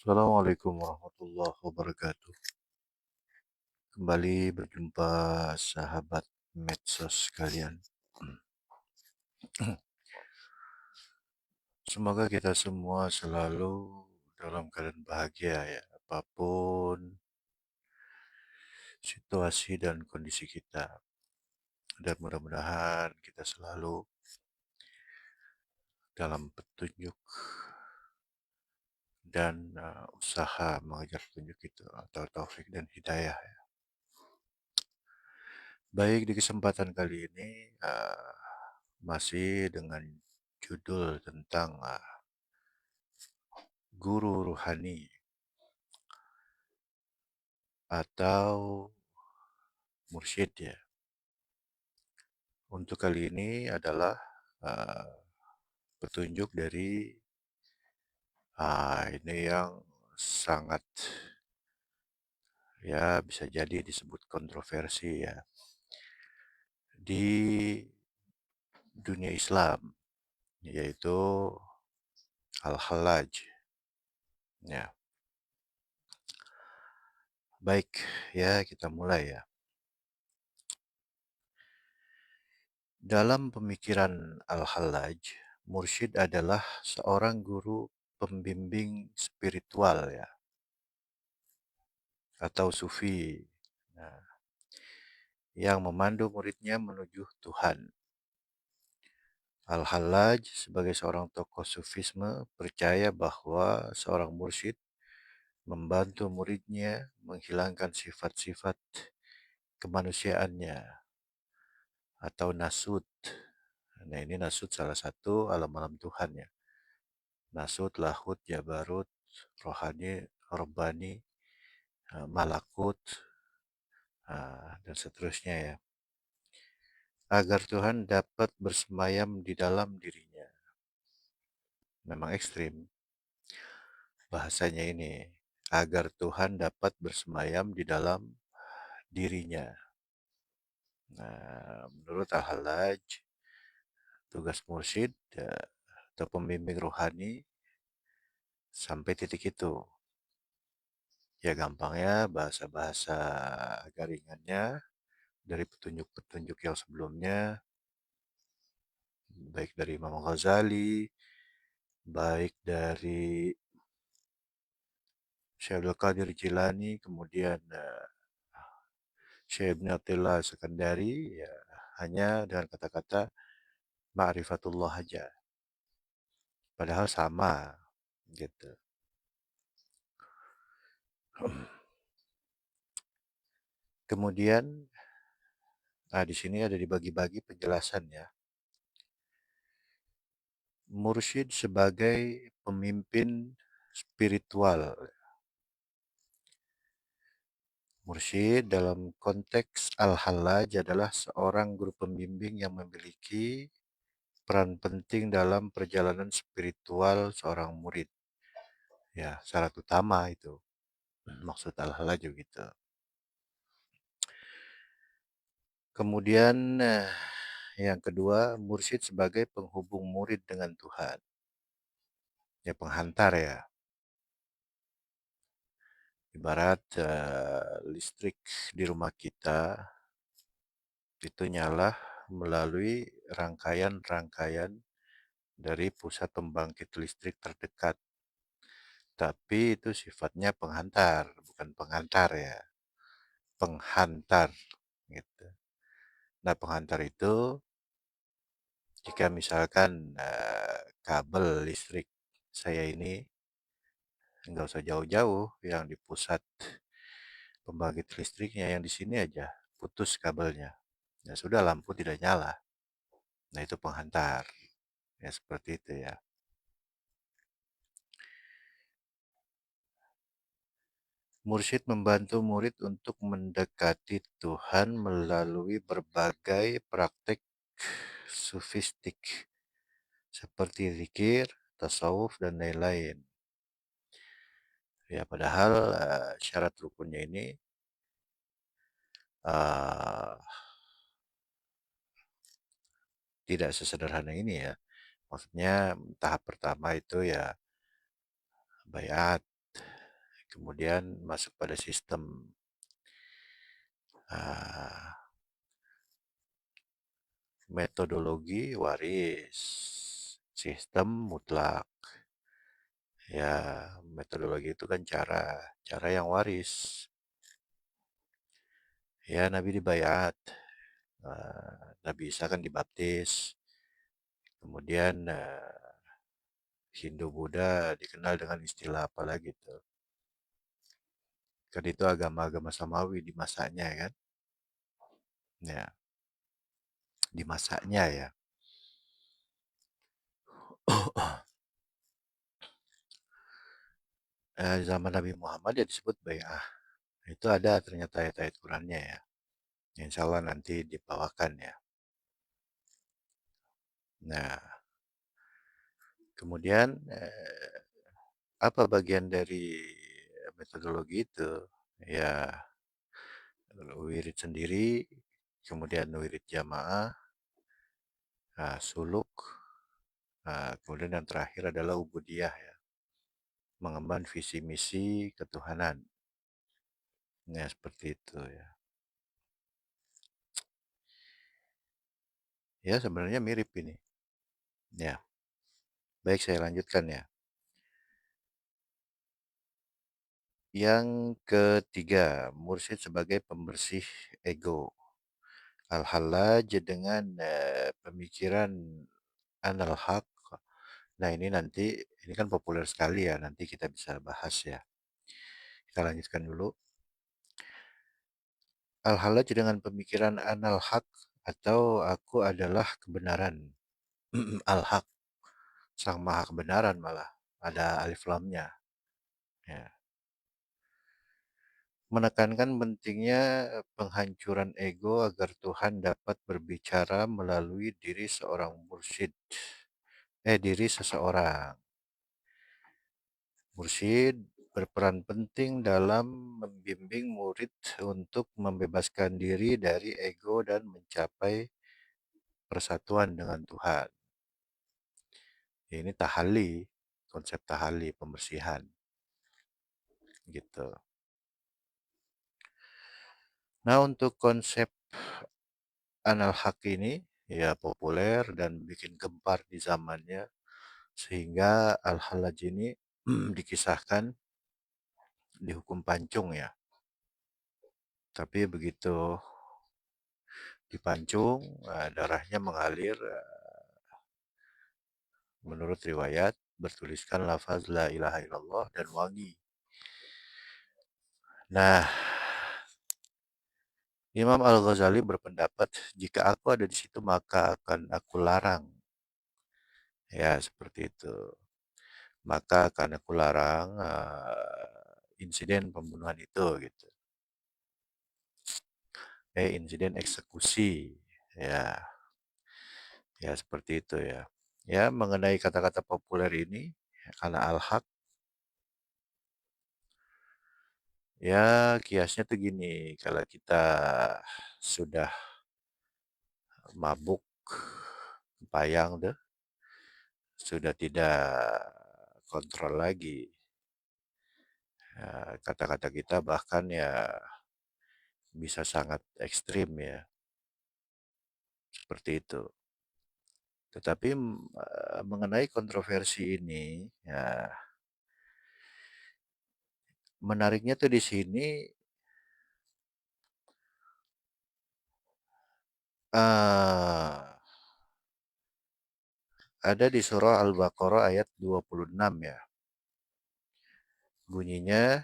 Assalamualaikum warahmatullahi wabarakatuh. Kembali berjumpa sahabat medsos sekalian. Semoga kita semua selalu dalam keadaan bahagia ya, apapun situasi dan kondisi kita. Dan mudah-mudahan kita selalu dalam petunjuk dan usaha mengejar petunjuk itu atau taufik dan hidayah. Baik, di kesempatan kali ini masih dengan judul tentang guru ruhani atau mursyid ya. Untuk kali ini adalah petunjuk dari ini yang sangat ya bisa jadi disebut kontroversi ya di dunia Islam, yaitu Al-Hallaj. Ya, baik ya, kita mulai ya. Dalam pemikiran Al-Hallaj, mursyid adalah seorang guru pembimbing spiritual ya, atau sufi. Nah, yang memandu muridnya menuju Tuhan. Al-Hallaj sebagai seorang tokoh sufisme percaya bahwa seorang mursyid membantu muridnya menghilangkan sifat-sifat kemanusiaannya atau nasut. Nah, ini nasut salah satu alam-alam Tuhan ya. Nasut, lahut, jabarut, rohani, robbani, malakut, dan seterusnya ya. Agar Tuhan dapat bersemayam di dalam dirinya. Memang ekstrim bahasanya ini. Agar Tuhan dapat bersemayam di dalam dirinya. Nah, menurut Al-Hallaj, tugas mursyid atau pembimbing rohani sampai titik itu. Ya gampangnya bahasa-bahasa garingannya dari petunjuk-petunjuk yang sebelumnya, baik dari Imam Ghazali, baik dari Syekh Abdul Qadir Jilani, kemudian Syekh Ibn Attillah Sekandari, ya hanya dengan kata-kata ma'rifatullah aja. Padahal sama gitu. Kemudian di sini ada dibagi-bagi penjelasan ya. Mursyid sebagai pemimpin spiritual. Mursyid dalam konteks Al-Hallaj adalah seorang guru pembimbing yang memiliki peran penting dalam perjalanan spiritual seorang murid. Ya, syarat utama itu. Maksud Al-Hallaj gitu. Kemudian yang kedua, mursyid sebagai penghubung murid dengan Tuhan. Ya, penghantar ya. Ibarat listrik di rumah kita itu nyala melalui rangkaian-rangkaian dari pusat pembangkit listrik terdekat. Tapi itu sifatnya penghantar, bukan pengantar ya. Penghantar gitu. Nah, penghantar itu jika misalkan kabel listrik saya ini nggak usah jauh-jauh, yang di pusat pembangkit listriknya yang di sini aja putus kabelnya. Ya sudah, lampu tidak nyala. Nah, itu penghantar. Ya seperti itu ya. Mursyid membantu murid untuk mendekati Tuhan melalui berbagai praktik sufistik seperti zikir, tasawuf, dan lain-lain. Ya, padahal syarat rukunnya ini tidak sesederhana ini ya. Maksudnya tahap pertama itu ya bayat, kemudian masuk pada sistem ah, metodologi waris, sistem mutlak. Ya, metodologi itu kan cara yang waris. Ya, Nabi dibayat, Nabi Isa kan dibaptis, kemudian Hindu Buddha dikenal dengan istilah apa lagi tuh? Kan itu agama-agama samawi di masanya kan? Ya, di masanya ya. Zaman Nabi Muhammad ya disebut bai'ah. Itu ada ternyata ayat-ayat Qurannya ya. Insya Allah nanti dibawakan ya. Nah, kemudian apa bagian dari metodologi itu? Ya, wirid sendiri, kemudian wirid jamaah, suluk, kemudian yang terakhir adalah ubudiyah ya, mengemban visi misi ketuhanan. Ya, seperti itu ya. Ya, sebenarnya mirip ini. Ya, baik saya lanjutkan ya. Yang ketiga, mursyid sebagai pembersih ego. Al-Hallaj dengan pemikiran anal haq. Nah, ini kan populer sekali ya, nanti kita bisa bahas ya. Kita lanjutkan dulu. Al-Hallaj dengan pemikiran anal haq atau aku adalah kebenaran. Al-Haq, sang maha kebenaran malah. Ada alif lamnya. Ya. Menekankan pentingnya penghancuran ego agar Tuhan dapat berbicara melalui diri seorang mursyid. Diri seseorang. Mursyid berperan penting dalam membimbing murid untuk membebaskan diri dari ego dan mencapai persatuan dengan Tuhan. Ini tahalli, konsep tahalli, pembersihan. Gitu. Nah, untuk konsep anal haq ini ya populer dan bikin gempar di zamannya sehingga Al-Hallaj ini dikisahkan dihukum pancung ya. Tapi begitu dipancung, darahnya mengalir, menurut riwayat bertuliskan lafaz la ilaha illallah dan wangi. Nah, Imam Al-Ghazali berpendapat jika aku ada di situ maka akan aku larang. Ya, seperti itu. Maka akan aku larang insiden pembunuhan itu gitu. Insiden eksekusi. Ya, ya seperti itu ya. Ya, mengenai kata-kata populer ini karena al-haq ya kiasnya tuh gini, kalau kita sudah mabuk, payang deh, sudah tidak kontrol lagi. Kata-kata kita bahkan ya bisa sangat ekstrim ya, seperti itu. Tetapi mengenai kontroversi ini, ya menariknya tuh di sini uh, ada di surah Al-Baqarah ayat 26 ya. Bunyinya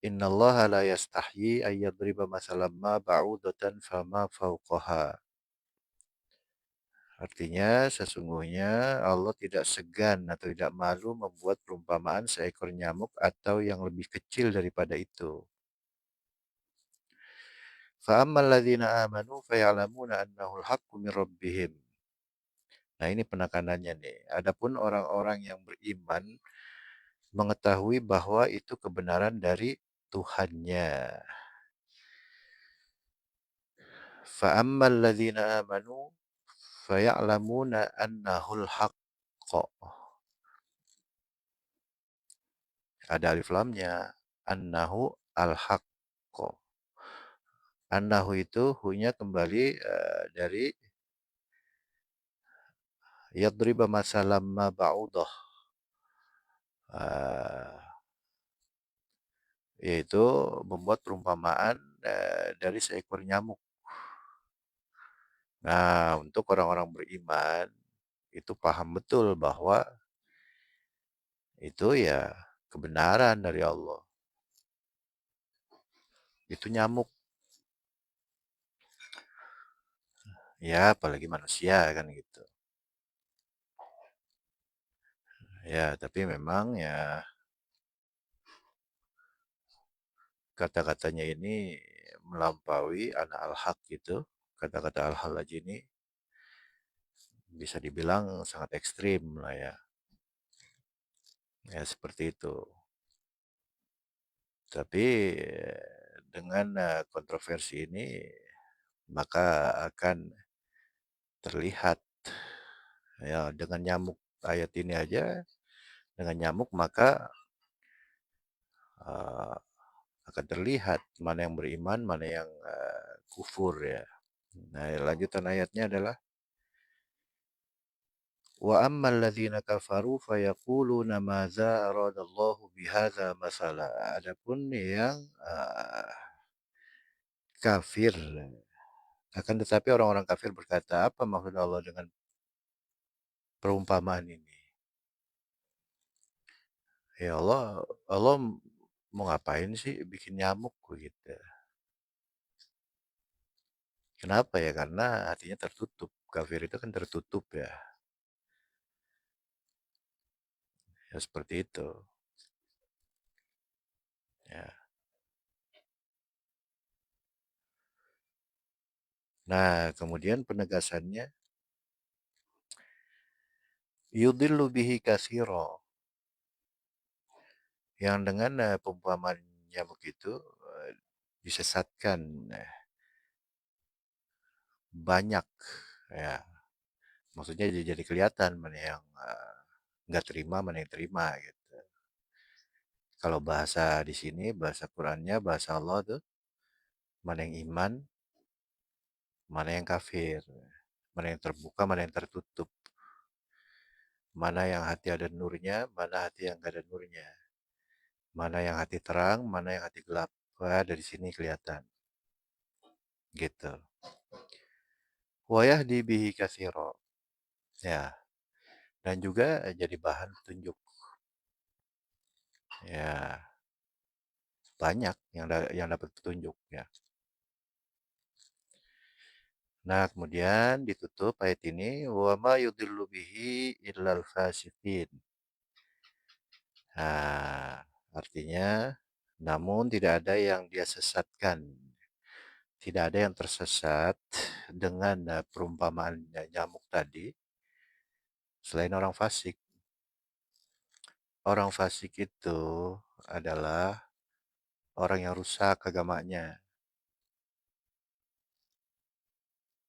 innallaha la yastahyi ayyadriba masalam ma ba'udatan fama fauqaha. Artinya sesungguhnya Allah tidak segan atau tidak malu membuat perumpamaan seekor nyamuk atau yang lebih kecil daripada itu. Fa'ammal ladzina amanu fayalamuna annahu al-haqqu min rabbihim. Nah, ini penekanannya nih. Adapun orang-orang yang beriman mengetahui bahwa itu kebenaran dari Tuhannya. Fa'ammal ladzina amanu faya'lamuna annahul haqq. Ada alif lamnya. annahu al-haqqo. Annahu itu hu-nya kembali dari yadriba masalam ma ba'udah, yaitu membuat perumpamaan dari seekor nyamuk. Nah, untuk orang-orang beriman itu paham betul bahwa itu ya kebenaran dari Allah. Itu nyamuk, ya apalagi manusia kan gitu. Ya, tapi memang ya kata-katanya ini melampaui anak al-haq gitu. Kata-kata al-halaj ini bisa dibilang sangat ekstrim lah ya. Ya seperti itu. Tapi dengan kontroversi ini maka akan terlihat ya dengan nyamuk ayat ini aja, dengan nyamuk maka uh, akan terlihat mana yang beriman, mana yang kufur ya. Nah, lanjutan ayatnya adalah wa ammal ladzina kafaru fayaquluna madza aradallahu bihadza masala. Adapun yang kafir, akan tetapi orang-orang kafir berkata, apa maksud Allah dengan perumpamaan ini? Ya Allah mau ngapain sih bikin nyamuk begitu? Kenapa ya? Karena hatinya tertutup. Kafir itu kan tertutup ya. Ya seperti itu. Ya. Nah, kemudian penegasannya yudhillu bihi katsira. Yang dengan perumpamaan nyamuk itu disesatkan banyak ya. Maksudnya jadi kelihatan mana yang nggak terima, mana yang terima gitu. Kalau bahasa di sini, bahasa Qurannya, bahasa Allah tuh, mana yang iman, mana yang kafir, mana yang terbuka, mana yang tertutup, mana yang hati ada nurnya, mana hati yang nggak ada nurnya, mana yang hati terang, mana yang hati gelap. Wah, dari sini kelihatan, gitu. Wayah di bihi katsira, ya, dan juga jadi bahan petunjuk, ya, banyak yang dapat petunjuk, ya. Nah, kemudian ditutup ayat ini wa ma yudhillu bihi illal fasiqin. Nah, artinya namun tidak ada yang dia sesatkan. Tidak ada yang tersesat dengan perumpamaan nyamuk tadi selain orang fasik. Orang fasik itu adalah orang yang rusak agamanya.